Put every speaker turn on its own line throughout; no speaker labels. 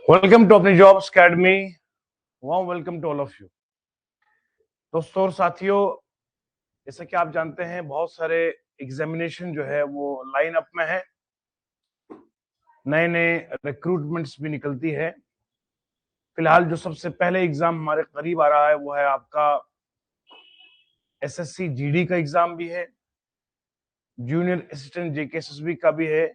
Welcome to अपनी Jobs Academy. Warm welcome to all of you. दोस्तों और साथियों, जैसा कि आप जानते हैं बहुत सारे एग्जामिनेशन जो है वो लाइन अप में है। नए नए रिक्रूटमेंट्स भी निकलती है। फिलहाल जो सबसे पहले एग्जाम हमारे करीब आ रहा है वो है आपका एसएससी जीडी का एग्जाम भी है, जूनियर असिस्टेंट जेकेएसएसबी का भी है,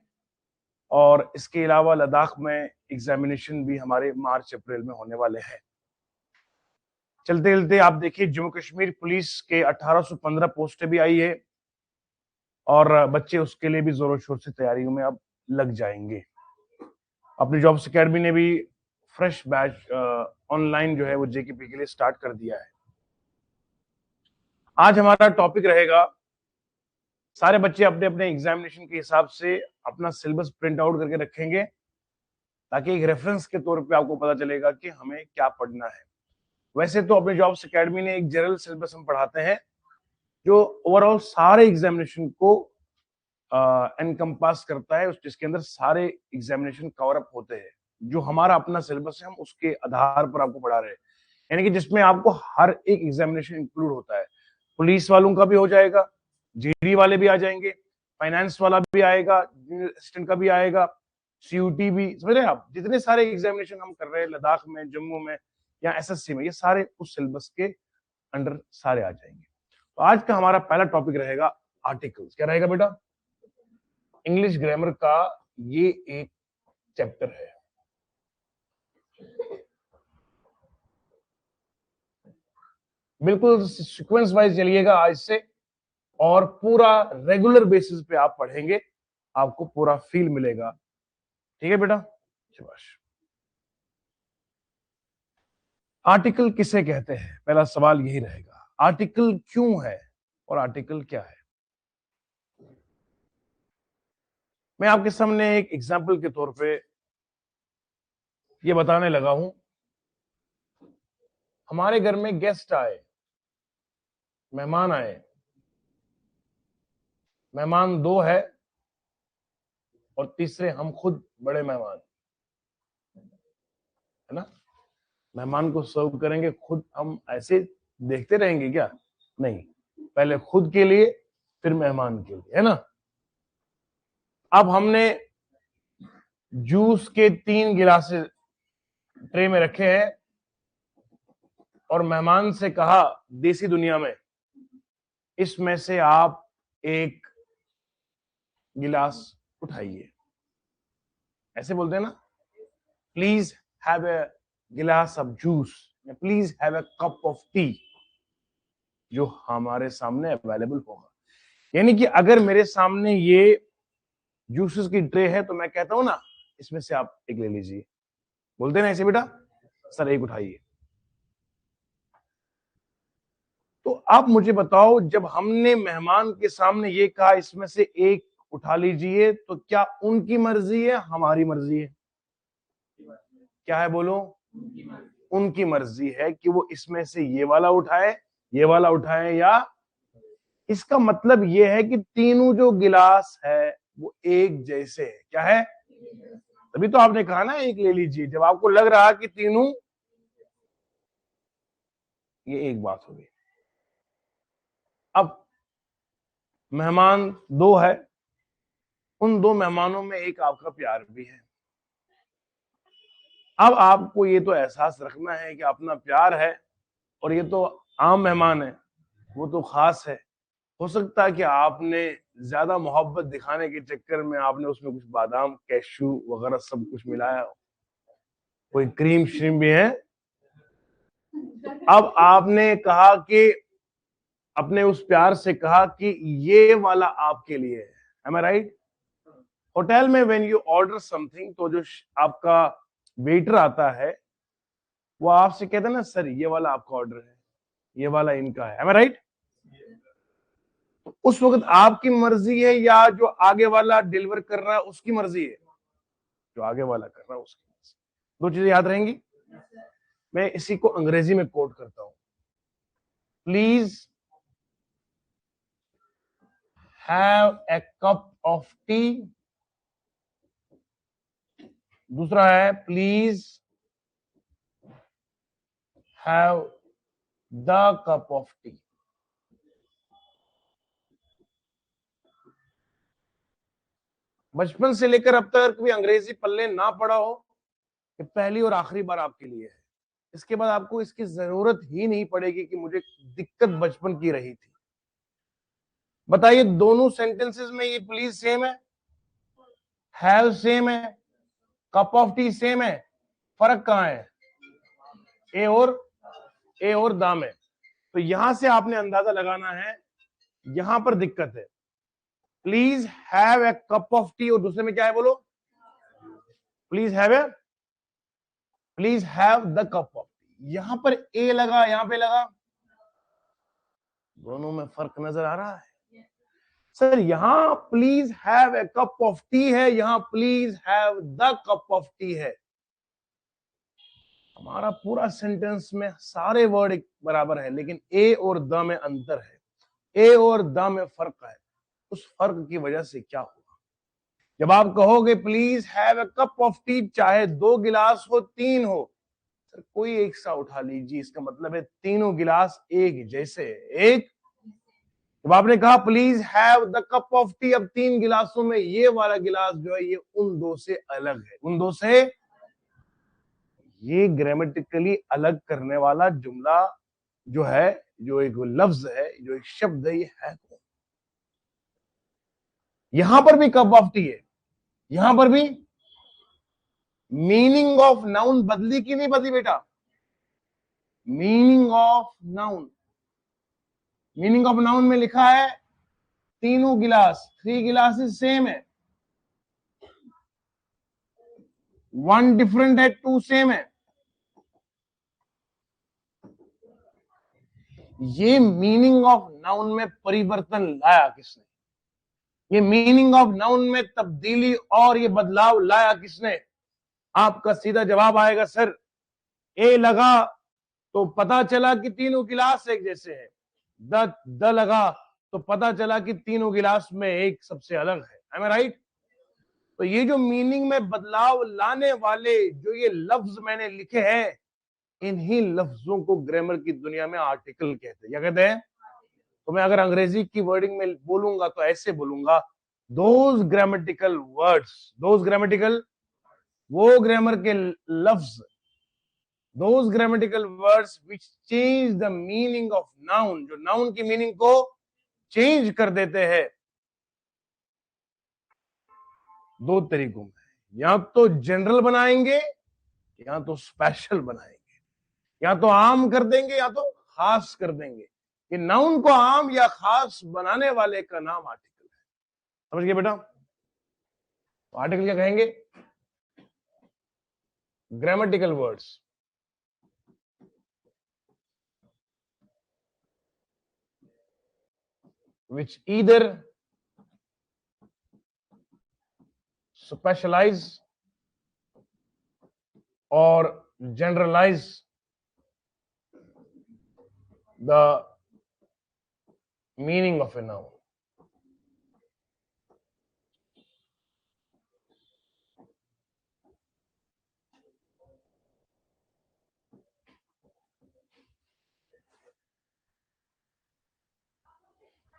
और इसके अलावा लद्दाख में एग्जामिनेशन भी हमारे मार्च अप्रैल में होने वाले हैं। चलते चलते आप देखिए, जम्मू कश्मीर पुलिस के 1815 पोस्टें भी आई है और बच्चे उसके लिए भी जोरों शोर से तैयारियों में अब लग जाएंगे। अपनी जॉब्स अकेडमी ने भी फ्रेश बैच ऑनलाइन जो है वो जेकेपी के लिए स्टार्ट कर दिया है। आज हमारा टॉपिक रहेगा, सारे बच्चे अपने अपने एग्जामिनेशन के हिसाब से अपना सिलेबस प्रिंट आउट करके रखेंगे ताकि एक रेफरेंस के तौर पे आपको पता चलेगा कि हमें क्या पढ़ना है। वैसे तो अपने जॉब्स अकेडमी ने एक जनरल सिलेबस हम पढ़ाते हैं जो ओवरऑल सारे एग्जामिनेशन को एनकम्पास करता है, जिसके अंदर सारे एग्जामिनेशन कवर अप होते हैं। जो हमारा अपना सिलेबस है हम उसके आधार पर आपको पढ़ा रहे हैं, यानी कि जिसमें आपको हर एक एग्जामिनेशन इंक्लूड होता है। पुलिस वालों का भी हो जाएगा, जीडी वाले भी आ जाएंगे, फाइनेंस वाला भी आएगा, असिस्टेंट का भी आएगा, सीयूटी भी, समझ रहे हैं आप। जितने सारे एग्जामिनेशन हम कर रहे हैं लद्दाख में, जम्मू में या एसएससी में, ये सारे उस सिलेबस के अंडर सारे आ जाएंगे। तो आज का हमारा पहला टॉपिक रहेगा आर्टिकल्स। क्या रहेगा बेटा? इंग्लिश ग्रामर का ये एक चैप्टर है। बिल्कुल सीक्वेंस वाइज चलिएगा आज से, और पूरा रेगुलर बेसिस पे आप पढ़ेंगे, आपको पूरा फील मिलेगा। ठीक है बेटा? शाबाश। आर्टिकल किसे कहते हैं, पहला सवाल यही रहेगा। आर्टिकल क्यों है और आर्टिकल क्या है? मैं आपके सामने एक एग्जाम्पल के तौर पे ये बताने लगा हूं। हमारे घर में गेस्ट आए, मेहमान आए। मेहमान दो है और तीसरे हम खुद बड़े मेहमान, है ना। मेहमान को सर्व करेंगे, खुद हम ऐसे देखते रहेंगे क्या? नहीं, पहले खुद के लिए फिर मेहमान के लिए, है ना। अब हमने जूस के 3 गिलास ट्रे में रखे हैं और मेहमान से कहा, देसी दुनिया में, इसमें से आप एक गिलास उठाइए। ऐसे बोलते हैं ना, प्लीज हैव ए गिलास of juice, please have a cup of T, जो हमारे सामने अवेलेबल होगा। यानी कि अगर मेरे सामने ये जूसेस की ट्रे है तो मैं कहता हूं ना, इसमें से आप एक ले लीजिए। बोलते ना ऐसे, बेटा सर एक उठाइए। तो आप मुझे बताओ, जब हमने मेहमान के सामने ये कहा इसमें से एक उठा लीजिए, तो क्या उनकी मर्जी है हमारी मर्जी है? क्या है बोलो? उनकी मर्जी है कि वो इसमें से ये वाला उठाए, ये वाला उठाए, या इसका मतलब ये है कि तीनों जो गिलास है वो एक जैसे है। क्या है? तभी तो आपने कहा ना एक ले लीजिए, जब आपको लग रहा कि तीनों, ये एक बात होगी। अब मेहमान दो है, उन दो मेहमानों में एक आपका प्यार भी है। अब आपको ये तो एहसास रखना है कि अपना प्यार है और ये तो आम मेहमान है, वो तो खास है। हो सकता है कि आपने ज्यादा मोहब्बत दिखाने के चक्कर में आपने उसमें कुछ बादाम, कैशू वगैरह सब कुछ मिलाया हो, कोई क्रीम श्रीम भी है। अब आपने कहा कि, अपने उस प्यार से कहा कि ये वाला आपके लिए है। एम आई राइट? होटल में व्हेन यू ऑर्डर समथिंग, तो जो आपका वेटर आता है वो आपसे कहता है ना, सर ये वाला आपका ऑर्डर है, ये वाला इनका है। एम आई राइट? तो उस वक्त आपकी मर्जी है या जो आगे वाला डिलीवर कर रहा है उसकी मर्जी है? जो आगे वाला कर रहा है उसकी मर्जी। दो चीजें याद रहेंगी। मैं इसी को अंग्रेजी में कोट करता हूं। Please have a cup of T. दूसरा है, please have the cup of T. बचपन से लेकर अब तक कभी अंग्रेजी पल्ले ना पड़ा हो, ये पहली और आखिरी बार आपके लिए है। इसके बाद आपको इसकी जरूरत ही नहीं पड़ेगी कि मुझे दिक्कत बचपन की रही थी। बताइए, दोनों सेंटेंसेस में ये प्लीज सेम है, हैव सेम है, कप ऑफ टी सेम है, फर्क कहां है? ए और द में। तो यहां से आपने अंदाजा लगाना है, यहां पर दिक्कत है। Please have a cup of T, और दूसरे में क्या है बोलो? Please have the cup of T. यहां पर ए लगा, यहां पे लगा, दोनों में फर्क नजर आ रहा है। सर यहां please have a cup of T है, यहां please have the cup of T है। हमारा पूरा सेंटेंस में सारे वर्ड एक बराबर है, लेकिन ए और द में अंतर है, ए और द में फर्क है। उस फर्क की वजह से क्या होगा? जब आप कहोगे please have a cup of T, चाहे 2 गिलास हो 3 हो, सर कोई एक सा उठा लीजिए, इसका मतलब है तीनों गिलास एक जैसे। एक जब आपने कहा please have the cup of T, अब 3 गिलासों में ये वाला गिलास जो है ये उन 2 से अलग है, उन 2 से। ये ग्रामेटिकली अलग करने वाला जुमला जो है, जो एक लफ्ज है, जो एक शब्द है, ये है कौन? यहां पर भी कप ऑफ टी है, यहां पर भी। मीनिंग ऑफ नाउन बदली कि नहीं बदली बेटा? Meaning of noun, meaning of noun में लिखा है तीनों गिलास, 3 गिलासेस सेम है, 1 डिफरेंट है, 2 सेम है। ये मीनिंग ऑफ नाउन में परिवर्तन लाया किसने? ये मीनिंग ऑफ नाउन में तब्दीली और ये बदलाव लाया किसने? आपका सीधा जवाब आएगा सर ए लगा तो पता चला कि तीनों गिलास एक जैसे हैं, द लगा तो पता चला कि तीनों गिलास में एक सबसे अलग है। am I right? तो ये जो मीनिंग में बदलाव लाने वाले जो ये लफ्ज मैंने लिखे हैं, इन्हीं लफ्जों को ग्रामर की दुनिया में आर्टिकल कहते हैं। क्या कहते हैं? तो मैं अगर अंग्रेजी की वर्डिंग में बोलूंगा तो ऐसे बोलूंगा, those grammatical words, those grammatical, वो ग्रामर के लफ्ज, those grammatical words which change the meaning of noun, जो नाउन की मीनिंग को चेंज कर देते हैं। 2 तरीकों में, या तो जनरल बनाएंगे या तो स्पेशल बनाएंगे, या तो आम कर देंगे या तो खास कर देंगे। कि नाउन को आम या खास बनाने वाले का नाम आर्टिकल है। समझ गए बेटा? तो आर्टिकल क्या कहेंगे? Grammatical words which either specialize or generalize the meaning of a noun.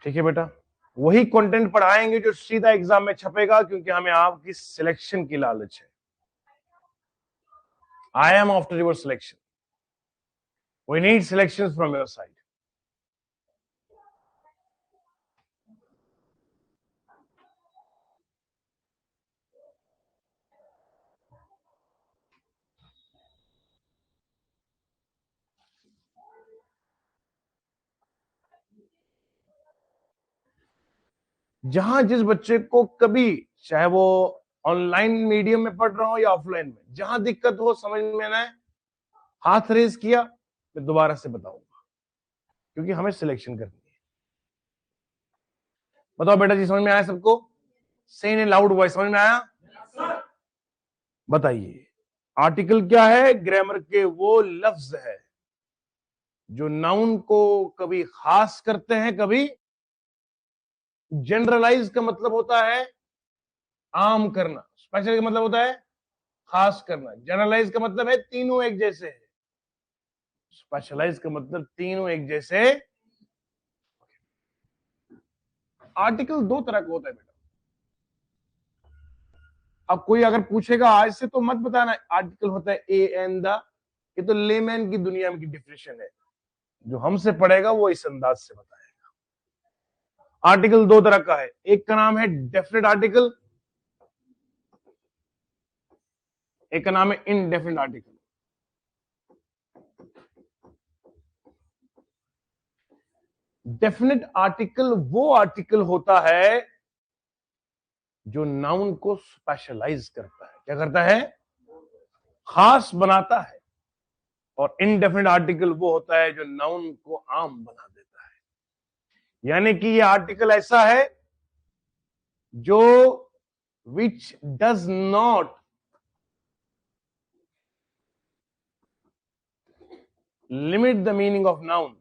ठीक है बेटा? वही कंटेंट पढ़ाएंगे जो सीधा एग्जाम में छपेगा, क्योंकि हमें आपकी सिलेक्शन की लालच है। I am after your selection, we need selection from your side. जहां जिस बच्चे को कभी, चाहे वो ऑनलाइन मीडियम में पढ़ रहा हो या ऑफलाइन में, जहां दिक्कत हो समझ में ना, हाथ रेज किया, मैं दोबारा से बताऊंगा, क्योंकि हमें सिलेक्शन करनी है। बताओ बेटा जी, समझ में आया सबको? से इन लाउड वॉइस समझ में आया? बताइए, आर्टिकल क्या है? ग्रामर के वो लफ्ज है जो नाउन को कभी खास करते हैं, कभी जनरलाइज का मतलब होता है आम करना, स्पेशल का मतलब होता है खास करना, जनरलाइज का मतलब है तीनों एक जैसे है। स्पेशलाइज का मतलब तीनों एक जैसे। आर्टिकल दो तरह का होता है बेटा। अब कोई अगर पूछेगा आज से तो मत बताना आर्टिकल होता है ए एंड द, ये तो लेमैन की दुनिया में की डिफिनेशन है। जो हमसे पढ़ेगा वो इस अंदाज से बताएगा। आर्टिकल दो तरह का है, एक का नाम है डेफिनेट आर्टिकल, एक का नाम है इनडेफिनेट आर्टिकल। डेफिनेट आर्टिकल वो आर्टिकल होता है जो नाउन को स्पेशलाइज करता है। क्या करता है? खास बनाता है। और इनडेफिनेट आर्टिकल वो होता है जो नाउन को आम बना देता है। यानी कि ये आर्टिकल ऐसा है जो which does not limit the meaning of noun,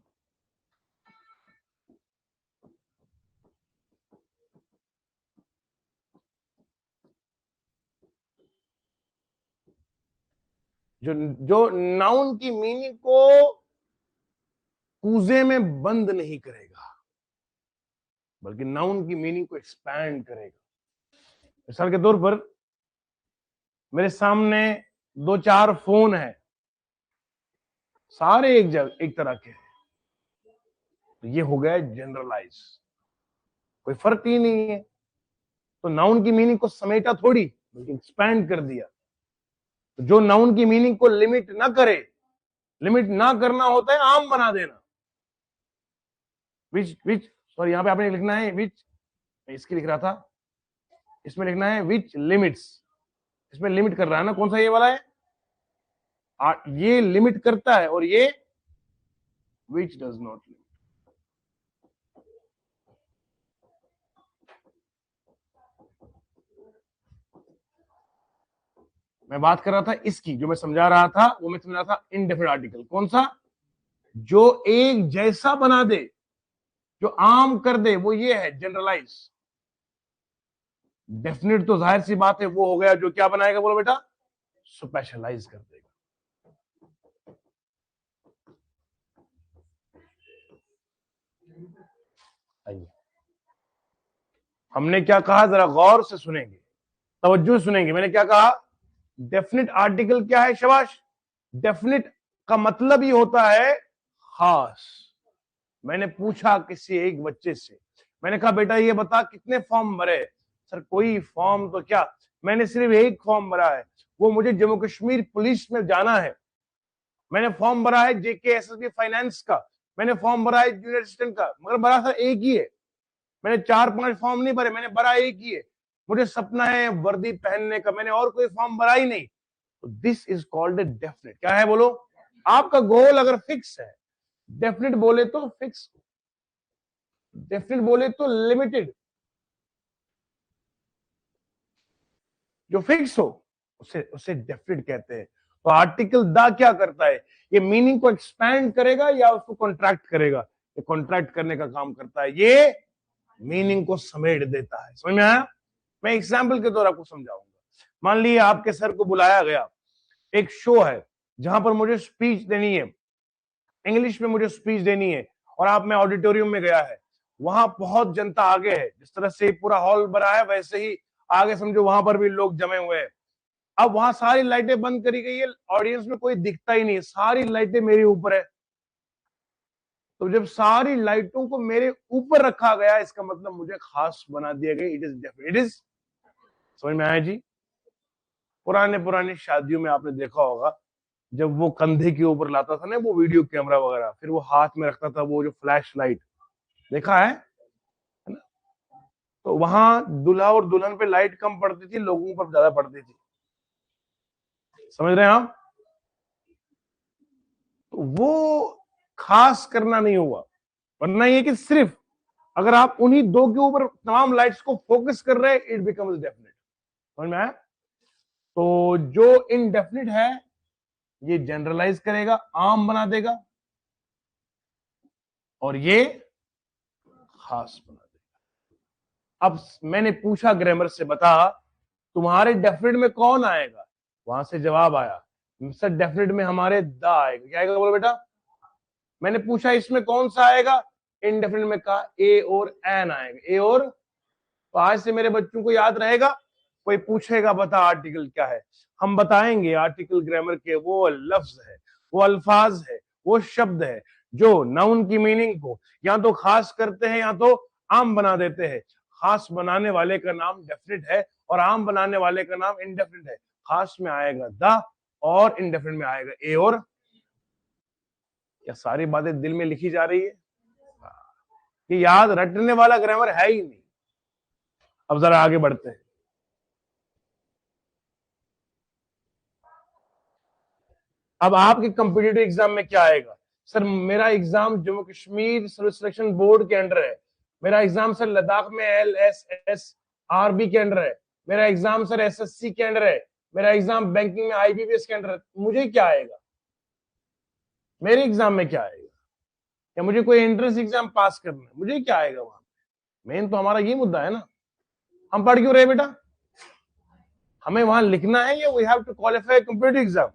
जो जो नाउन की मीनिंग को कूजे में बंद नहीं करेगा, बल्कि नाउन की मीनिंग को एक्सपैंड करेगा। मिसाल के तौर पर मेरे सामने दो चार फोन है, सारे एक तरह के हैं, तो ये हो गया जनरलाइज, कोई फर्क ही नहीं है। तो नाउन की मीनिंग को समेटा थोड़ी, बल्कि एक्सपैंड कर दिया। तो जो नाउन की मीनिंग को लिमिट ना करे, लिमिट ना करना होता है आम बना देना। विच सॉरी, यहां पे आपने लिखना है विच, मैं इसकी लिख रहा था, इसमें लिखना है विच लिमिट्स। इसमें लिमिट कर रहा है ना, कौन सा ये वाला है? ये लिमिट करता है, और ये विच डज नॉट लिमिट। मैं बात कर रहा था इसकी, जो मैं समझा रहा था वो मैं समझा रहा था इनडेफिनेट आर्टिकल। कौन सा? जो एक जैसा बना दे, जो आम कर दे, वो ये है जनरलाइज। डेफिनेट तो जाहिर सी बात है वो हो गया जो क्या बनाएगा, बोलो बेटा? स्पेशलाइज कर देगा। आइए, हमने क्या कहा, जरा गौर से सुनेंगे, तवज्जो सुनेंगे। मैंने क्या कहा? डेफिनेट आर्टिकल क्या है? शाबाश। डेफिनेट का मतलब ही होता है खास। मैंने पूछा किसी एक बच्चे से, मैंने कहा बेटा ये बता कितने फॉर्म भरे? सर कोई फॉर्म तो क्या, मैंने सिर्फ एक फॉर्म भरा है, वो मुझे जम्मू कश्मीर पुलिस में जाना है। मैंने फॉर्म भरा है जेके एसएसबी फाइनेंस का, मैंने फॉर्म भरा है जूनियर असिस्टेंट का, मगर भरा था एक ही है। मैंने 4-5 फॉर्म नहीं भरे, मैंने भरा एक ही है। मुझे सपना है वर्दी पहनने का, मैंने और कोई फॉर्म भरा ही नहीं। तो this is called a definite. क्या है बोलो? आपका गोल अगर फिक्स है, डेफिनेट बोले तो फिक्स, डेफिनेट बोले तो लिमिटेड। जो फिक्स हो उसे उसे डेफिनेट कहते हैं। तो आर्टिकल द क्या करता है? ये मीनिंग को एक्सपैंड करेगा या उसको कॉन्ट्रैक्ट करेगा? ये कॉन्ट्रैक्ट करने का काम करता है, ये मीनिंग को समेट देता है। समझ में आया? मैं एग्जाम्पल के द्वारा आपको समझाऊंगा। मान लीजिए आपके सर को बुलाया गया, एक शो है जहां पर मुझे स्पीच देनी है, इंग्लिश में मुझे स्पीच देनी है, और आप में ऑडिटोरियम में गया है, वहां बहुत जनता आगे है, जिस तरह से पूरा हॉल भरा है वैसे ही आगे समझो वहां पर भी लोग जमे हुए हैं। अब वहां सारी लाइटें बंद करी गई है, ऑडियंस में कोई दिखता ही नहीं, सारी लाइटें मेरे ऊपर है। तो जब सारी लाइटों को मेरे ऊपर रखा गया, इसका मतलब मुझे खास बना दिया गया। It is definite, it is. समझ में आया जी? पुरानी शादियों में आपने देखा होगा, जब वो कंधे के ऊपर लाता था ना वो वीडियो कैमरा वगैरह, फिर वो हाथ में रखता था वो जो फ्लैश लाइट, देखा है ना? तो वहां दूल्हा और दुल्हन पे लाइट कम पड़ती थी, लोगों पर ज्यादा पड़ती थी। समझ रहे हैं आप? तो वो खास करना नहीं हुआ, वरना ये कि सिर्फ अगर आप उन्हीं दो के ऊपर तमाम लाइट्स को फोकस कर रहे हैं, इट बिकम्स डेफिनेट। समझ में आया? तो जो इनडेफिनेट है ये जनरलाइज करेगा, आम बना देगा, और ये खास बना देगा। अब मैंने पूछा ग्रामर से, बता तुम्हारे डेफिनेट में कौन आएगा? वहां से जवाब आया, सर डेफिनेट में हमारे द आएगा। क्या आएगा बोलो बेटा? मैंने पूछा इसमें कौन सा आएगा, इंडेफिनिट में कहा ए और एन आएगा, ए और। तो आज से मेरे बच्चों को याद रहेगा, कोई पूछेगा बता आर्टिकल क्या है, हम बताएंगे आर्टिकल ग्रामर के वो लफ्ज है, वो अल्फाज है, वो शब्द है जो नाउन की मीनिंग को या तो खास करते हैं या तो आम बना देते हैं। खास बनाने वाले का नाम डेफिनेट है और आम बनाने वाले का नाम इनडेफिनेट है। खास में आएगा द और इनडेफिनेट में आएगा ए और। क्या सारी बातें दिल में लिखी जा रही है? ये याद रटने वाला ग्रामर है ही नहीं। अब जरा आगे बढ़ते हैं। अब आपके कॉम्पिटिटिव एग्जाम में क्या आएगा? सर मेरा exam Jammu Kashmir service selection board के अंडर है, मेरा एग्जाम सर लद्दाख में LSSRB के अंडर है, मेरा एग्जाम सर SSC के अंडर है, मेरा एग्जाम बैंकिंग में IBPS के अंडर है। मुझे क्या आएगा? मेरे एग्जाम में क्या आएगा? या मुझे कोई एंट्रेंस एग्जाम पास करना है, मुझे क्या आएगा वहां? मेन तो हमारा ये मुद्दा है ना, हम पढ़ क्यों रहे बेटा? हमें वहां लिखना है या we have to qualify competitive exam.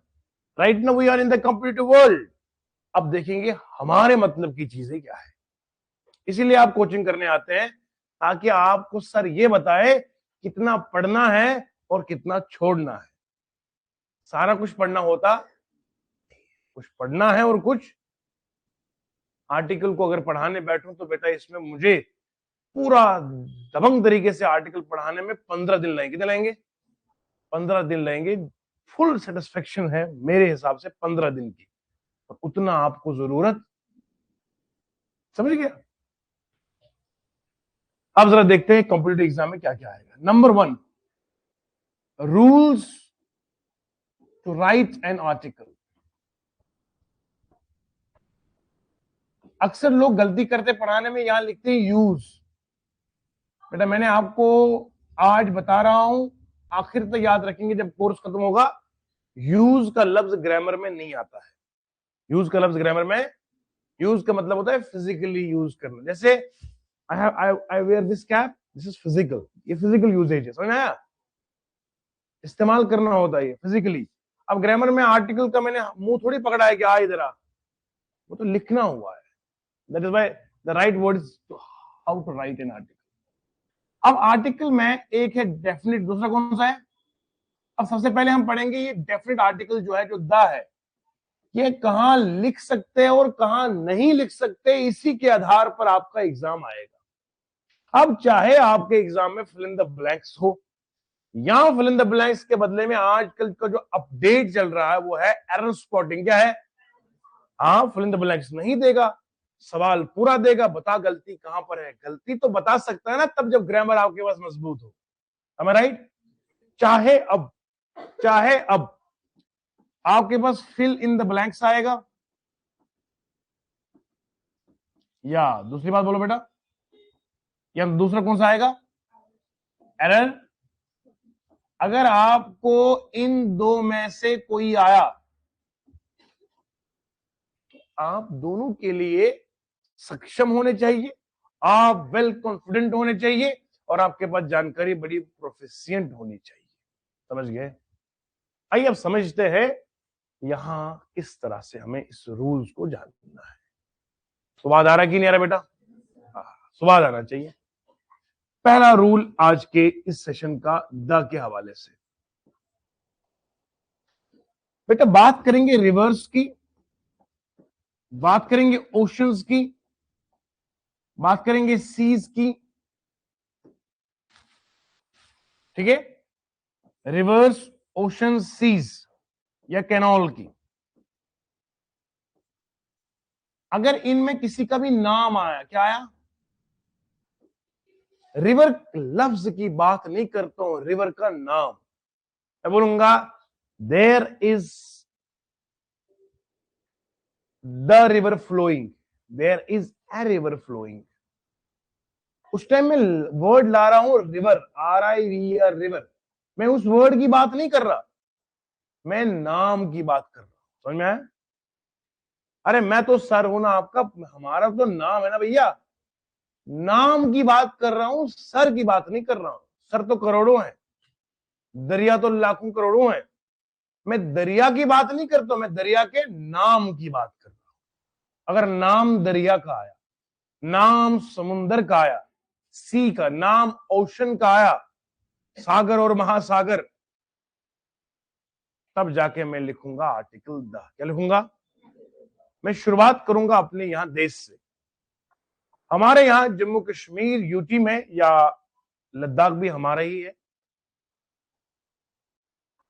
Right now we are in the competitive world. अब देखेंगे हमारे मतलब की चीजें क्या है। इसीलिए आप कोचिंग करने आते हैं ताकि आपको सर ये बताए कितना पढ़ना है और कितना छोड़ना है। सारा कुछ पढ़ना होता, कुछ पढ़ना है और कुछ आर्टिकल को अगर पढ़ाने बैठूं तो बेटा इसमें मुझे पूरा दबंग तरीके से आर्टिकल पढ़ाने में 15 दिन लगेंगे। कितने लगेंगे? 15 दिन लगेंगे। फुल सेटिस्फेक्शन है मेरे हिसाब से 15 दिन की, और उतना आपको जरूरत। समझ गया? अब जरा देखते हैं कॉम्पिटिटिव एग्जाम में क्या क्या आएगा। Number 1, rules to write an article. अक्सर लोग गलती करते पढ़ाने में, यहां लिखते हैं यूज। बेटा मैंने आपको आज बता रहा हूं, आखिर तक याद रखेंगे जब कोर्स खत्म होगा, यूज का लफ्ज ग्रामर में नहीं आता है। यूज का लफ्ज ग्रामर में, यूज का मतलब होता है फिजिकली यूज करना। जैसे I wear this cap, this is physical, ये फिजिकल यूजेज है। समझ आया? इस्तेमाल करना होता है ये फिजिकली। अब ग्रामर में आर्टिकल का मैंने मुंह थोड़ी पकड़ा है कि आ इधर आ, वो तो लिखना हुआ है। That is why the right word is how to write an article. अब आर्टिकल में एक है डेफिनेट, दूसरा कौन सा है? अब सबसे पहले हम पढ़ेंगे ये डेफिनेट आर्टिकल जो है, जो द है, ये कहां लिख सकते हैं और कहां नहीं लिख सकते, इसी के आधार पर आपका एग्जाम आएगा। अब चाहे आपके एग्जाम में फिल इन द ब्लैंक्स हो, या फिल इन द ब्लैंक्स के बदले में आजकल का जो अपडेट चल रहा है वो है एरर स्पॉटिंग। क्या है? हाँ, फिल इन द ब्लैंक्स नहीं देगा, सवाल पूरा देगा, बता गलती कहां पर है। गलती तो बता सकता है ना तब जब ग्रामर आपके पास मजबूत हो। am I right? चाहे अब आपके पास फिल इन द ब्लैंक्स आएगा, या दूसरी बात बोलो बेटा, या दूसरा कौन सा आएगा? एरर। अगर आपको इन दो में से कोई आया, आप दोनों के लिए सक्षम होने चाहिए, आप वेल कॉन्फिडेंट होने चाहिए, और आपके पास जानकारी बड़ी प्रोफिशिएंट होनी चाहिए। समझ गए? आइए अब समझते हैं यहां किस तरह से हमें इस रूल्स को जानना है। स्वाद आ रहा कि नहीं आ रहा बेटा? स्वाद आना चाहिए। पहला रूल आज के इस सेशन का द के हवाले से, बेटा बात करेंगे रिवर्स की, बात करेंगे ओशंस की, बात करेंगे सीज की। ठीक है? रिवर्स, ओशन, सीज या कैनॉल की। अगर इनमें किसी का भी नाम आया, क्या आया? रिवर लफ्ज की बात नहीं करता हूं, रिवर का नाम मैं बोलूंगा there is the river flowing, there is a river flowing. उस टाइम में वर्ड ला रहा हूं रिवर, RIVER, रिवर। मैं उस वर्ड की बात नहीं कर रहा, मैं नाम की बात कर रहा हूं। समझ में आया? अरे मैं तो सर हूं ना आपका, हमारा तो नाम है ना भैया, नाम की बात कर रहा हूं, सर की बात नहीं कर रहा हूं। सर तो करोड़ों हैं, दरिया तो लाखों करोड़ों हैं। मैं दरिया की बात नहीं करता, मैं दरिया के नाम की बात कर रहा हूं। अगर नाम दरिया का आया, नाम समुंदर का आया, सी का नाम ओशन का आया, सागर और महासागर, तब जाके मैं लिखूंगा आर्टिकल द। क्या लिखूंगा? मैं शुरुआत करूंगा अपने यहां देश से। हमारे यहां जम्मू कश्मीर यूटी में, या लद्दाख भी हमारा ही है,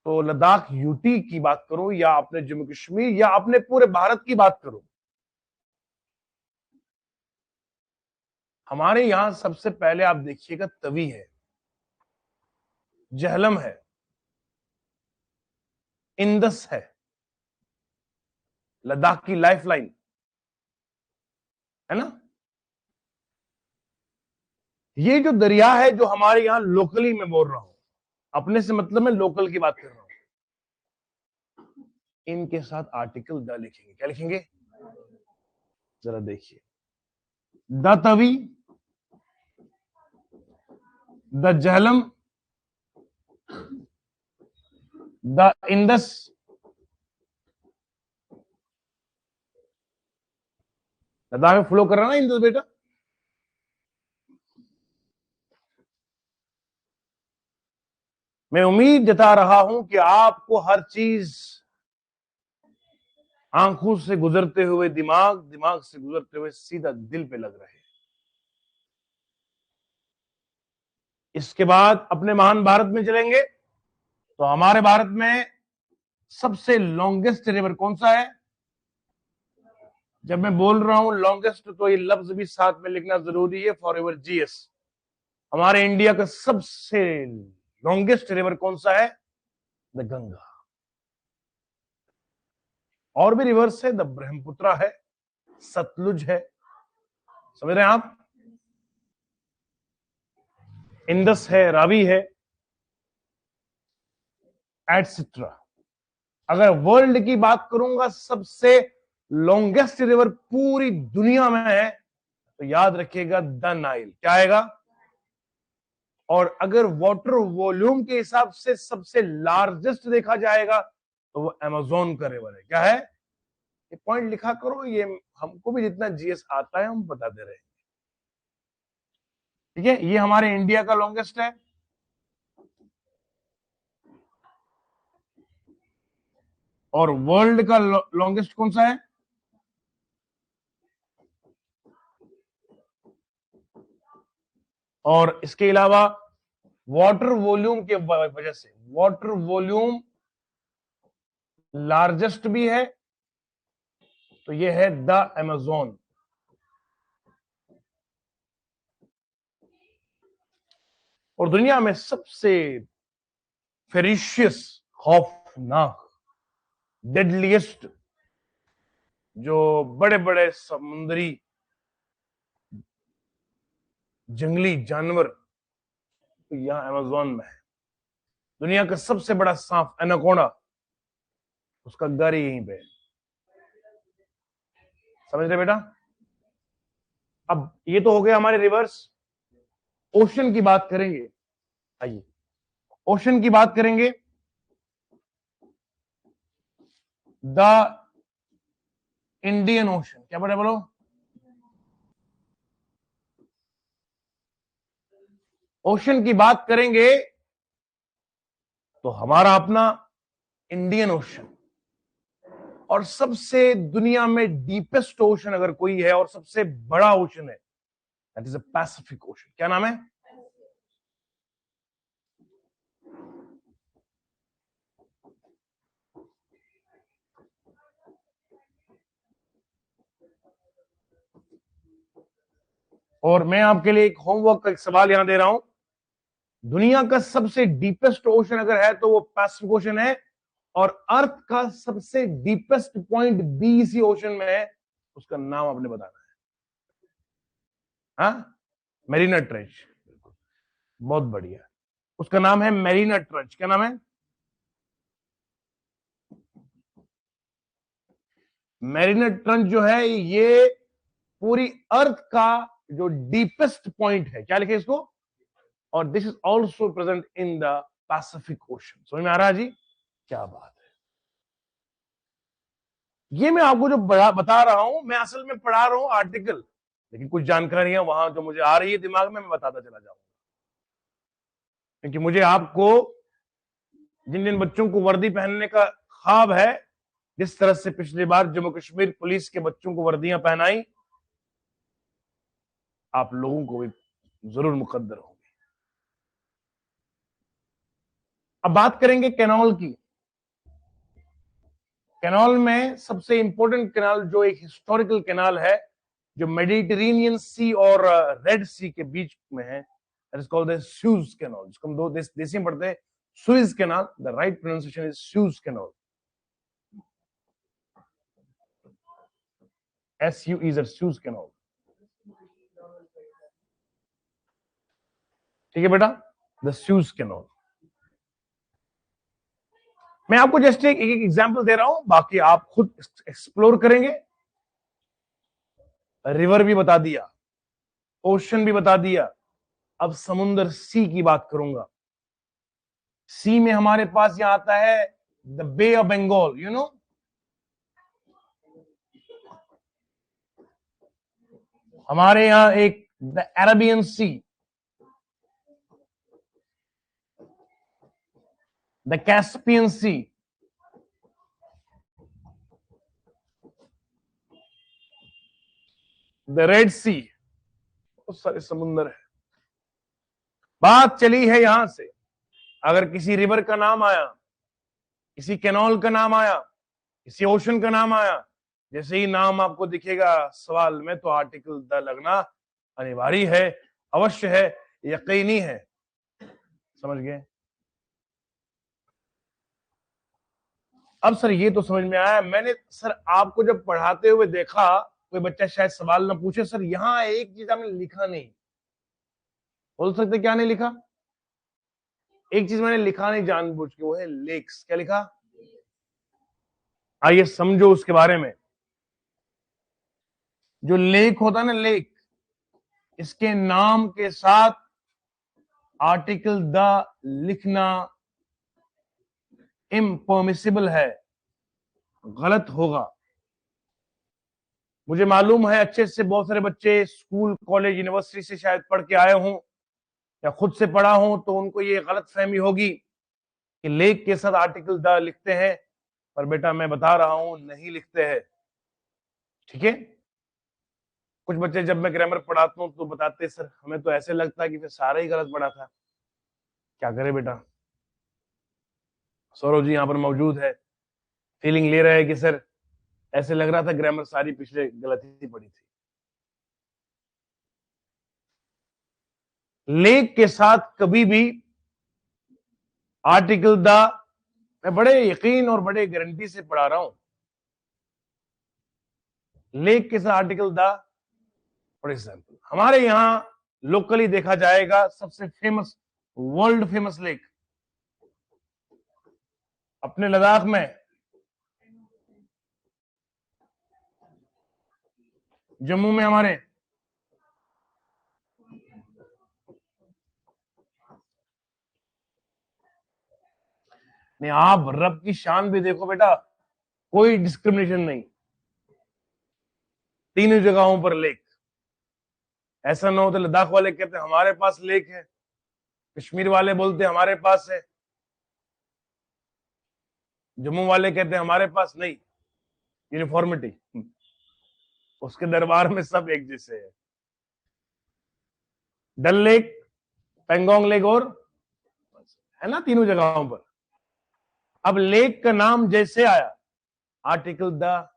तो लद्दाख यूटी की बात करूं या अपने जम्मू कश्मीर या अपने पूरे भारत की बात करूं, हमारे यहां सबसे पहले आप देखिएगा तवी है, जहलम है, इंदस है, लद्दाख की लाइफलाइन है ना। ये जो दरिया है जो हमारे यहां लोकली मैं बोल रहा हूं, अपने से मतलब मैं लोकल की बात कर रहा हूं, इनके साथ आर्टिकल द लिखेंगे। क्या लिखेंगे? जरा देखिए, the Tawi, the Jhelum, the Indus, Ladakh में फ्लो कर रहा ना इंदस बेटा। मैं उम्मीद जता रहा हूं कि आपको हर चीज आंखों से गुजरते हुए दिमाग, दिमाग से गुजरते हुए सीधा दिल पे लग रहे हैं। इसके बाद अपने महान भारत में चलेंगे, तो हमारे भारत में सबसे लॉन्गेस्ट रिवर कौन सा है? जब मैं बोल रहा हूं लॉन्गेस्ट, तो ये लफ्ज भी साथ में लिखना जरूरी है फॉर एवर जीएस। हमारे इंडिया का सबसे लॉन्गेस्ट रिवर कौन सा है? द गंगा। और भी रिवर्स है, द ब्रह्मपुत्र है, सतलुज है, समझ रहे हैं आप, इंदस है, रावी है, एटसेट्रा। अगर वर्ल्ड की बात करूंगा सबसे लॉन्गेस्ट रिवर पूरी दुनिया में है, तो याद रखिएगा द नाइल। क्या आएगा? और अगर वाटर वॉल्यूम के हिसाब से सबसे लार्जेस्ट देखा जाएगा, तो वो अमेजोन का रिवर है। क्या है? ये पॉइंट लिखा करो, ये हमको भी जितना जीएस आता है हम बता दे रहे हैं। ठीक है, ये हमारे इंडिया का लॉन्गेस्ट है। और वर्ल्ड का लॉन्गेस्ट कौन सा है? और इसके अलावा वाटर वॉल्यूम के वजह से, वाटर वॉल्यूम लार्जेस्ट भी है, तो ये है द अमेजोन। और दुनिया में सबसे फेरिशियस, खौफनाक, डेडलीस्ट, जो बड़े बड़े समुद्री जंगली जानवर, तो यहां अमेजोन में है। दुनिया का सबसे बड़ा सांप एनाकोंडा, उसका घर ही यहीं पे है। समझ रहे बेटा? अब ये तो हो गया हमारे रिवर्स। ओशन की बात करेंगे, आइए ओशन की बात करेंगे। The Indian ocean. क्या बोले? बोलो। ओशन की बात करेंगे तो हमारा अपना इंडियन ओशन, और सबसे दुनिया में डीपेस्ट ओशन अगर कोई है और सबसे बड़ा ओशन है, that is a Pacific ocean. क्या नाम है? और मैं आपके लिए एक होमवर्क का एक सवाल यहां दे रहा हूं। दुनिया का सबसे डीपेस्ट ओशन अगर है तो वो पैसिफिक ओशन है, और अर्थ का सबसे डीपेस्ट पॉइंट बी इसी ओशन में है, उसका नाम आपने बताना है। हाँ, मेरीना ट्रेंच। बहुत बढ़िया, उसका नाम है मेरीना ट्रेंच। क्या नाम है? मेरीना ट्रेंच जो है ये पूरी अर्थ का जो डीपेस्ट पॉइंट है। क्या लिखे इसको? और this is also present in the Pacific ocean. समझ में आ रहा है जी? क्या बात है। ये मैं आपको जो बता रहा हूं, मैं असल में पढ़ा रहा हूं आर्टिकल, लेकिन कुछ जानकारियां वहां जो मुझे आ रही है दिमाग में, मैं बताता चला जाऊंगा। क्योंकि मुझे आपको, जिन जिन बच्चों को वर्दी पहनने का ख्वाब है, जिस तरह से पिछली बार जम्मू कश्मीर पुलिस के बच्चों को वर्दियां पहनाई, आप लोगों को भी जरूर मुकद्दर होंगे। अब बात करेंगे कैनाल की। कैनाल में सबसे इंपॉर्टेंट कैनाल, जो एक हिस्टोरिकल कैनाल है, जो मेडिटेरेनियन सी और रेड सी के बीच में है, that is called the Suez canal, जिसको हम दो देसी में पढ़ते हैं Suez canal. The right pronunciation is Suez canal, SUEZ, Suez canal. ठीक है बेटा, द सुएज कैनाल। मैं आपको जस्ट एक एग्जांपल दे रहा हूं, बाकी आप खुद एक्सप्लोर करेंगे। रिवर भी बता दिया, ओशन भी बता दिया, अब समुद्र सी की बात करूंगा। सी में हमारे पास यहां आता है the Bay of Bengal, you know, हमारे यहां एक the Arabian Sea, the Caspian Sea, the Red Sea, बहुत सारे समुद्र है। बात चली है यहां से, अगर किसी रिवर का नाम आया, किसी कैनाल का नाम आया, किसी ओशन का नाम आया, जैसे ही नाम आपको दिखेगा सवाल में, तो आर्टिकल द लगना अनिवार्य है, अवश्य है, यकीनी है। समझ गए? अब सर ये तो समझ में आया। मैंने सर आपको जब पढ़ाते हुए देखा, कोई बच्चा शायद सवाल ना पूछे, सर यहां एक चीज आपने लिखा नहीं। बोल सकते क्या नहीं लिखा? एक चीज मैंने लिखा नहीं जानबूझ के, वो है लेक्स। क्या लिखा? आइए समझो उसके बारे में। जो लेक होता है ना, लेक, इसके नाम के साथ आर्टिकल द लिखना इम्पॉसिबल है, गलत होगा। मुझे मालूम है अच्छे से, बहुत सारे बच्चे स्कूल कॉलेज यूनिवर्सिटी से शायद पढ़ के आए हों या खुद से पढ़ा हो, तो उनको ये गलत फहमी होगी कि लेक के साथ आर्टिकल द लिखते हैं, पर बेटा मैं बता रहा हूं नहीं लिखते हैं। ठीक है? कुछ बच्चे जब मैं ग्रामर पढ़ाता हूं तो बताते, सर हमें तो ऐसे लगता है कि फिर सारा ही गलत पढ़ा था। क्या करे बेटा? सौरभ जी यहां पर मौजूद है, फीलिंग ले रहा है कि सर ऐसे लग रहा था ग्रामर सारी पिछले गलत ही पढ़ी थी। लेक के साथ कभी भी आर्टिकल द, मैं बड़े यकीन और बड़े गारंटी से पढ़ा रहा हूं, लेक के साथ आर्टिकल द, फॉर एग्जाम्पल हमारे यहां लोकली देखा जाएगा सबसे फेमस, वर्ल्ड फेमस लेक अपने लद्दाख में, जम्मू में हमारे, नहीं आप रब की शान भी देखो बेटा, कोई डिस्क्रिमिनेशन नहीं, तीनों जगहों पर लेक। ऐसा ना हो तो लद्दाख वाले कहते हमारे पास लेक है, कश्मीर वाले बोलते हमारे पास है, जम्मू वाले कहते हमारे पास नहीं। यूनिफॉर्मिटी, उसके दरबार में सब एक जैसे है। डल लेक, पेंगोंग लेक, और है ना तीनों जगहों पर। अब लेक का नाम जैसे आया, article the,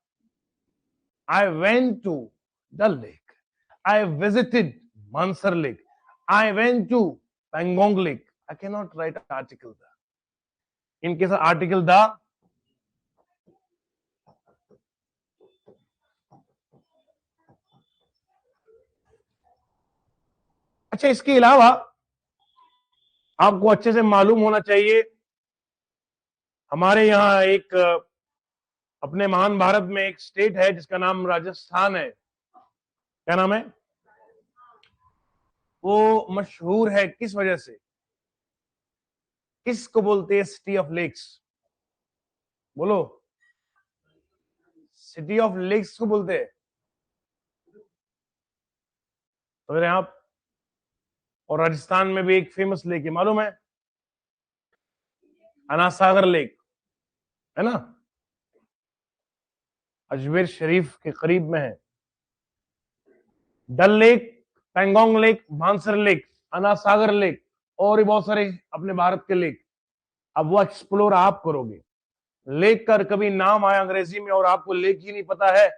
I went to the lake, I visited Mansar lake, I went to Pangong lake, I can not write article the. इनके साथ आर्टिकल द, अच्छा इसके अलावा आपको अच्छे से मालूम होना चाहिए, हमारे यहाँ एक अपने महान भारत में एक स्टेट है जिसका नाम राजस्थान है। क्या नाम है? वो मशहूर है किस वजह से? किसको बोलते हैं सिटी ऑफ लेक्स? बोलो। सिटी ऑफ लेक्स को बोलते हैं, समझ रहे हैं आप। और राजस्थान में भी एक फेमस लेक है, मालूम है, अनासागर लेक, है ना, अजमेर शरीफ के करीब में है। Dal lake, Pangong lake, Mansar lake, Anasagar lake, और भी बहुत सारे अपने भारत के लेक। अब वो एक्सप्लोर आप करोगे। लेक का कभी नाम आया अंग्रेजी में और आपको लेक ही नहीं पता है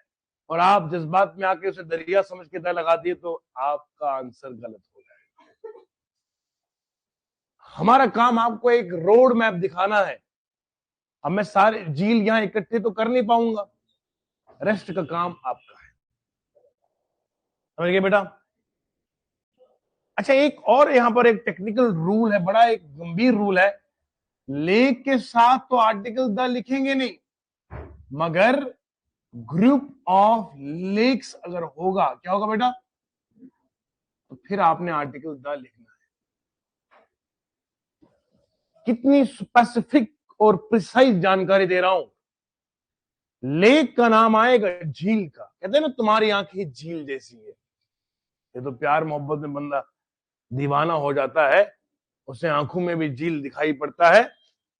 और आप जज्बात में आके उसे दरिया समझ के द लगा दिए, तो आपका आंसर गलत हो जाएगा। हमारा काम आपको एक रोड मैप दिखाना है। अब मैं सारे झील यहां इकट्ठे तो कर नहीं पाऊंगा, रेस्ट का काम आपका है, समझ गए बेटा। अच्छा, एक और यहां पर एक टेक्निकल रूल है, बड़ा एक गंभीर रूल है। लेक के साथ तो आर्टिकल द लिखेंगे नहीं, मगर ग्रुप ऑफ लेक्स अगर होगा, क्या होगा बेटा, तो फिर आपने आर्टिकल द लिखना है। कितनी स्पेसिफिक और प्रिसाइज जानकारी दे रहा हूं। लेक का नाम आएगा झील का, कहते हैं ना तुम्हारी आंखें झील जैसी है। ये तो प्यार मोहब्बत में बंदा दीवाना हो जाता है, उसे आंखों में भी झील दिखाई पड़ता है,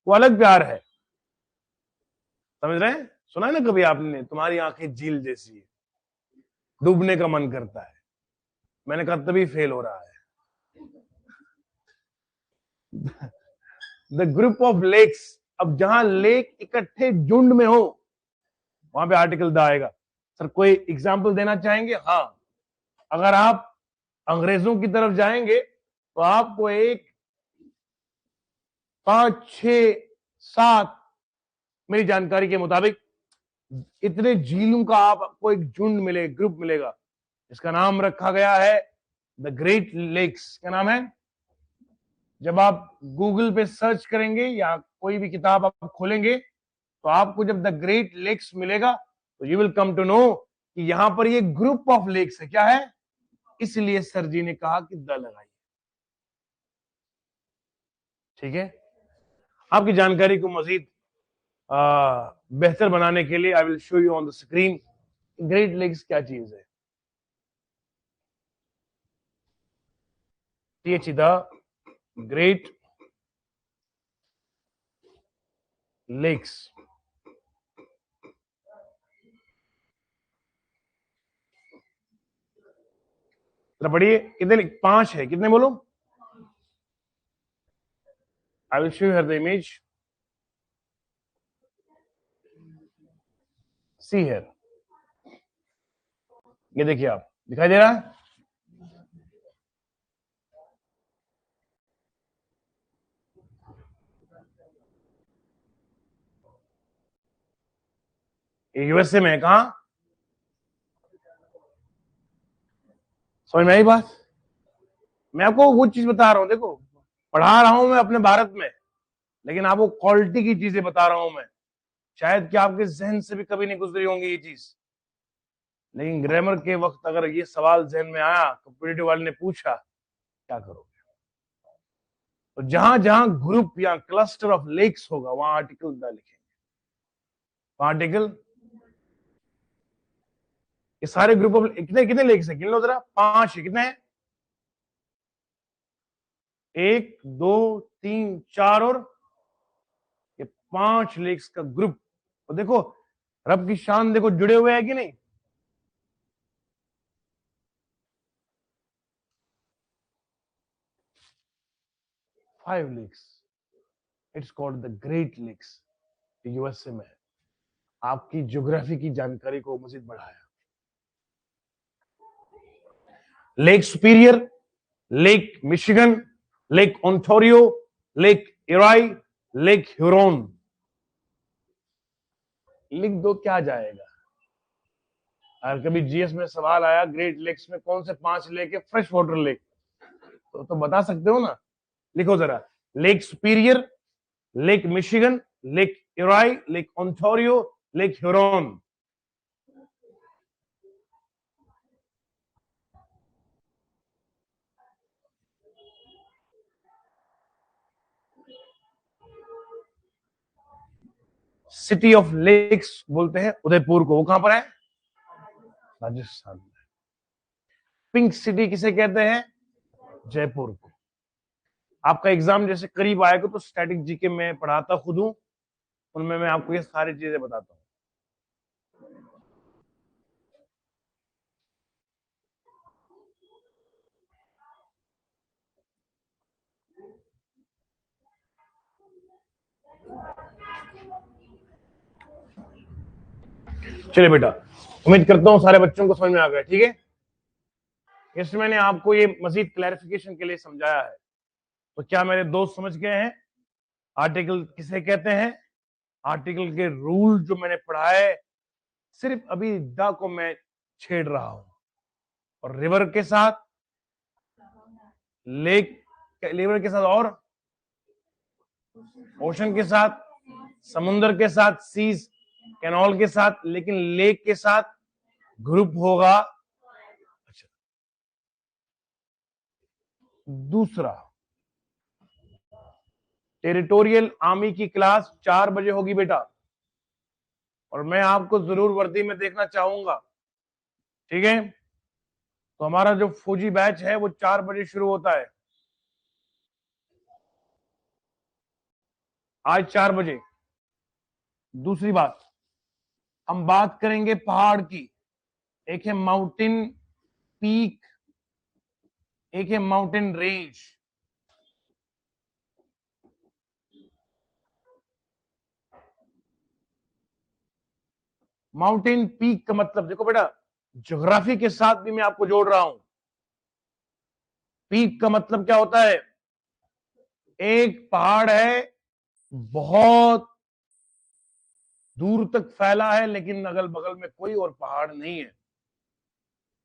वो अलग प्यार है, समझ रहे हैं। सुना है ना कभी आपने, तुम्हारी आंखें झील जैसी है, डूबने का मन करता है। मैंने कहा तभी फेल हो रहा है। द ग्रुप ऑफ लेक्स, अब जहां लेक इकट्ठे झुंड में हो वहां पे आर्टिकल द आएगा। सर कोई एग्जाम्पल देना चाहेंगे? हाँ, अगर आप अंग्रेजों की तरफ जाएंगे तो आपको एक 5, 6, 7, मेरी जानकारी के मुताबिक इतने झीलों का आपको एक झुंड मिले, ग्रुप मिलेगा, इसका नाम रखा गया है द ग्रेट लेक्स। क्या नाम है? जब आप गूगल पे सर्च करेंगे या कोई भी किताब आप खोलेंगे तो आपको जब द ग्रेट लेक्स मिलेगा तो you will come to know कि यहां पर ये ग्रुप ऑफ लेक्स है। क्या है? इसलिए सर जी ने कहा कि द लगाइए, ठीक है। आपकी जानकारी को मजीद बेहतर बनाने के लिए I will show you on the screen Great Lakes क्या चीज है। द ग्रेट लेक्स, पढ़िए। कितने? 5 है, कितने बोलो? आई will show you the image, see here. ये देखिए, आप दिखाई दे रहा है? ये यूएसए में है। कहां? समझ में आई बात? मैं आपको वो चीज बता रहा हूं, देखो पढ़ा रहा हूं मैं अपने भारत में, लेकिन आपको क्वालिटी की चीजें बता रहा हूं मैं। शायद कि आपके जहन से भी कभी नहीं गुजरी होंगी ये चीज, लेकिन ग्रामर के वक्त अगर ये सवाल जहन में आया, कॉम्पिटिटिव वाले ने पूछा, क्या करोगे? तो जहां जहां ग्रुप या क्लस्टर ऑफ लेक्स होगा वहां आर्टिकल द लिखेंगे। आर्टिकल, ये सारे ग्रुप ऑफ कितने कितने लेक्स है, गिन लो जरा। 5 है, कितने हैं? 1, 2, 3, 4 और ये 5 लेक्स का ग्रुप। और देखो रब की शान, देखो जुड़े हुए हैं कि नहीं। 5 lakes, it's called the Great Lakes. USA में है। आपकी ज्योग्राफी की जानकारी को मजीद बढ़ाया। Lake Superior, Lake Michigan, Lake Ontario, Lake Erie, Lake Huron. लिख दो, क्या जाएगा। अगर कभी जीएस में सवाल आया ग्रेट लेक्स में कौन से 5 लेक है, फ्रेश वाटर लेक, तो बता सकते हो ना। लिखो जरा, Lake Superior, Lake Michigan, Lake Erie, Lake Ontario, Lake Huron. City of lakes बोलते हैं उदयपुर को, वो कहां पर है? राजस्थान में। पिंक सिटी किसे कहते हैं? जयपुर को। आपका एग्जाम जैसे करीब आएगा तो स्टैटिक जीके में पढ़ाता खुद हूं, उनमें मैं आपको ये सारी चीजें बताता हूं। चलिए बेटा, उम्मीद करता हूं सारे बच्चों को समझ में आ गया, ठीक है। इसमें मैंने आपको ये मजीद क्लैरिफिकेशन के लिए समझाया है, तो क्या मेरे दोस्त समझ गए हैं आर्टिकल किसे कहते हैं? आर्टिकल के रूल जो मैंने पढ़ाए, सिर्फ अभी द को मैं छेड़ रहा हूं, और रिवर के साथ, लेक, रिवर के साथ और ओशन के साथ, समुद्र के साथ, सीज, कैनॉल के साथ, लेकिन लेक के साथ ग्रुप होगा। अच्छा, दूसरा, टेरिटोरियल आर्मी की क्लास 4 बजे होगी बेटा, और मैं आपको जरूर वर्दी में देखना चाहूंगा, ठीक है। तो हमारा जो फौजी बैच है वो 4 बजे शुरू होता है, आज 4 बजे। दूसरी बात, हम बात करेंगे पहाड़ की। एक है माउंटेन पीक, एक है माउंटेन रेंज। माउंटेन पीक का मतलब देखो बेटा, ज्योग्राफी के साथ भी मैं आपको जोड़ रहा हूं। पीक का मतलब क्या होता है? एक पहाड़ है, बहुत दूर तक फैला है, लेकिन अगल बगल में कोई और पहाड़ नहीं है,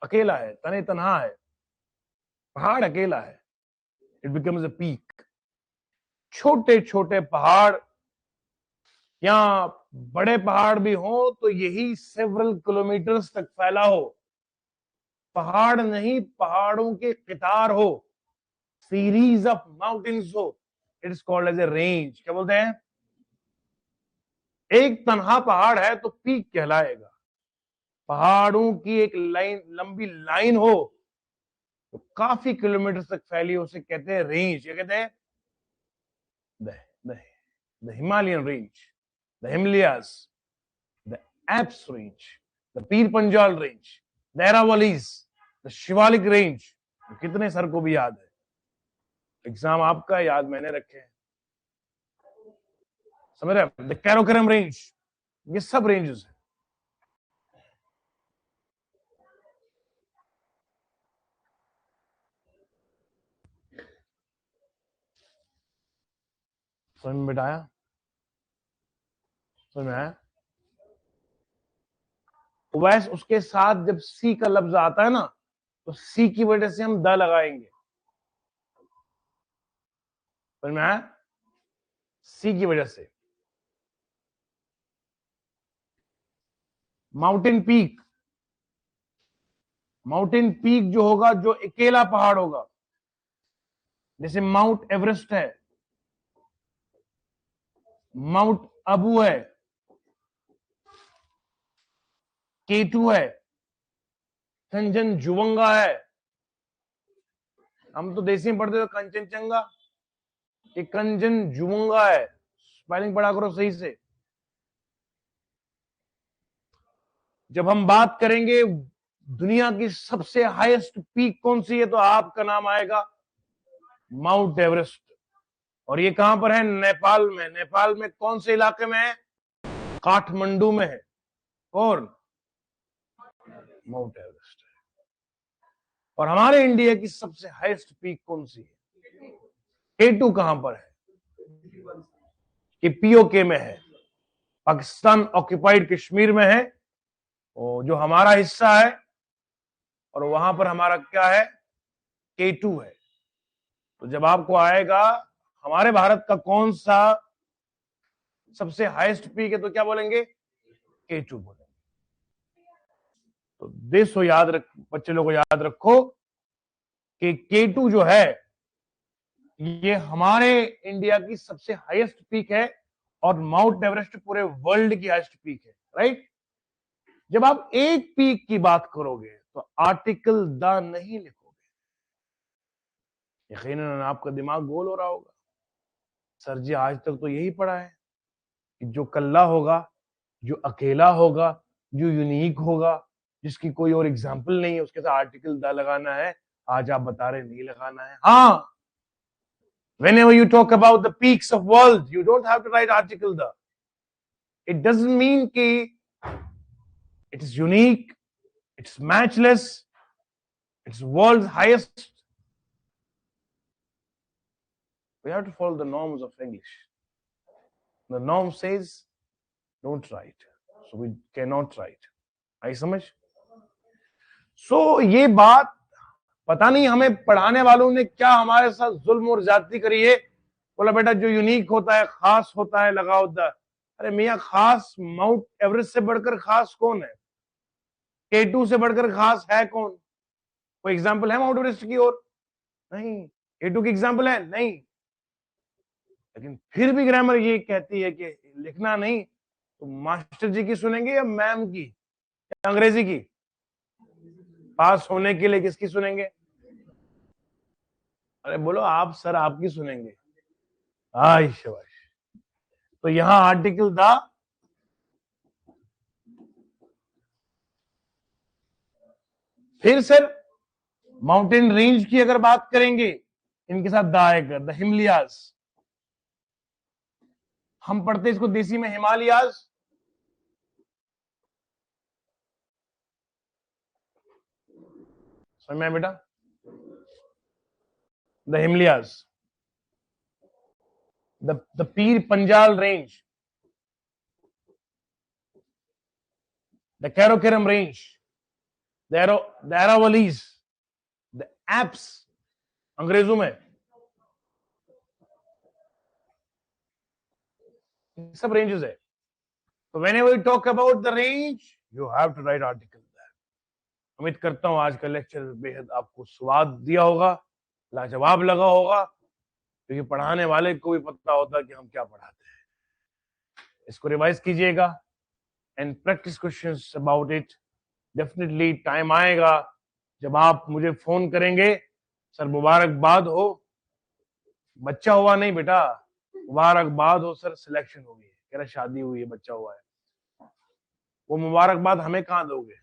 अकेला है, तने तनहा है, पहाड़ अकेला है, इट बिकम्स अ पीक। छोटे छोटे पहाड़ या बड़े पहाड़ भी हो तो यही सेवरल किलोमीटर्स तक फैला हो, पहाड़ नहीं, पहाड़ों के कतार हो, सीरीज ऑफ माउंटेन्स हो, it is called as a range. क्या बोलते हैं? एक तनहा पहाड़ है तो पीक कहलाएगा, पहाड़ों की एक लाइन, लंबी लाइन हो तो काफी किलोमीटर तक फैली हो, उसे कहते हैं रेंज। क्या कहते हैं? The Himalayan range, the Himalayas, the Alps range, the Pir Panjal range, the Aravallis, the Shivalik range. कितने सर को भी याद है, एग्जाम आपका, याद मैंने रखे हैं, समझ रहे? द कैरोकरम रेंज, ये सब रेंजेस है। समझ में बेटा आया? समझ में आया? वैसे उसके साथ जब सी का लफ्ज आता है ना, तो सी की वजह से हम द लगाएंगे। समझ में आया? सी की वजह से। माउंटेन पीक, माउंटेन पीक जो होगा, जो अकेला पहाड़ होगा, जैसे माउंट एवरेस्ट है, माउंट अबू है, केटू है, कंचनजुंगा है। हम तो देसी में पढ़ते थे कंचनजंगा, ये कंचनजुंगा है, स्पेलिंग पढ़ा करो सही से। जब हम बात करेंगे दुनिया की सबसे हाईएस्ट पीक कौन सी है, तो आपका नाम आएगा माउंट एवरेस्ट। और ये कहां पर है? नेपाल में। नेपाल में कौन से इलाके में है? काठमांडू में है। और माउंट एवरेस्ट है। और हमारे इंडिया की सबसे हाईएस्ट पीक कौन सी है? केटू कहां पर है? कि पीओके में है, पाकिस्तान ऑक्यूपाइड कश्मीर में है, जो हमारा हिस्सा है, और वहां पर हमारा क्या है? केटू है। तो जब आपको आएगा हमारे भारत का कौन सा सबसे हाईएस्ट पीक है, तो क्या बोलेंगे? केटू बोलेंगे। तो देशो याद रख, बच्चे लोगों याद रखो कि केटू जो है, ये हमारे इंडिया की सबसे हाईएस्ट पीक है, और माउंट एवरेस्ट पूरे वर्ल्ड की हाईएस्ट पीक है, राइट। जब आप एक पीक की बात करोगे तो आर्टिकल द नहीं लिखोगे। यकीनन आपका दिमाग गोल हो रहा होगा, सर जी आज तक तो यही पढ़ा है कि जो कल्ला होगा, जो अकेला होगा, जो यूनिक होगा, जिसकी कोई और एग्जाम्पल नहीं है, उसके साथ आर्टिकल द लगाना है। आज आप बता रहे नहीं लगाना है। हाँ, whenever you talk about the peaks of world, you don't have to write article the. It doesn't mean कि it is unique, it's matchless, it's world's highest. We have to follow the norms of English. The norm says don't write, so we cannot write. आई समझ? ये बात पता नहीं हमें पढ़ाने वालों ने क्या हमारे साथ जुल्म और ज्यादती करी है। बोला बेटा जो यूनिक होता है, खास होता है, लगाओ द। अरे मियाँ, खास माउंट एवरेस्ट से बढ़कर खास कौन है? K2 से बढ़कर खास है कौन? कोई एग्जाम्पल है माउंट एवरेस्ट की? और नहीं। K2 की एग्जाम्पल है नहीं। लेकिन फिर भी ग्रामर ये कहती है कि लिखना नहीं, तो मास्टर जी की सुनेंगे या मैम की या अंग्रेजी की? पास होने के लिए किसकी सुनेंगे? अरे बोलो आप, सर आपकी सुनेंगे। हाय शाबाश। तो यहां आर्टिकल द, फिर सर माउंटेन रेंज की अगर बात करेंगे, इनके साथ द आएगा, द हिमालयाज। हम पढ़ते इसको देसी में हिमालयाज। समझ में बेटा? The Himalayas, the Pir Panjal range, the Karakoram range, the Aravallis, the Alps अंग्रेजों में, सब रेंजेस है। तो whenever you talk about the range, you have to write article there. उम्मीद करता हूं आज का लेक्चर बेहद आपको स्वाद दिया होगा, लाजवाब लगा होगा, क्योंकि पढ़ाने वाले को भी पता होता है कि हम क्या पढ़ाते हैं। इसको रिवाइज कीजिएगा and practice questions about it. Definitely time आएगा जब आप मुझे फोन करेंगे, सर मुबारकबाद हो, बच्चा हुआ नहीं बेटा, मुबारकबाद हो सर, सिलेक्शन हो गई है, कह रहा शादी हुई है, बच्चा हुआ है। वो मुबारकबाद हमें कहां दोगे?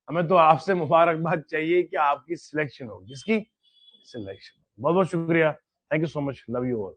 हमें तो आपसे मुबारकबाद चाहिए कि आपकी सिलेक्शन हो। जिसकी सिलेक्शन। बहुत बहुत शुक्रिया। Thank you so much. Love you all.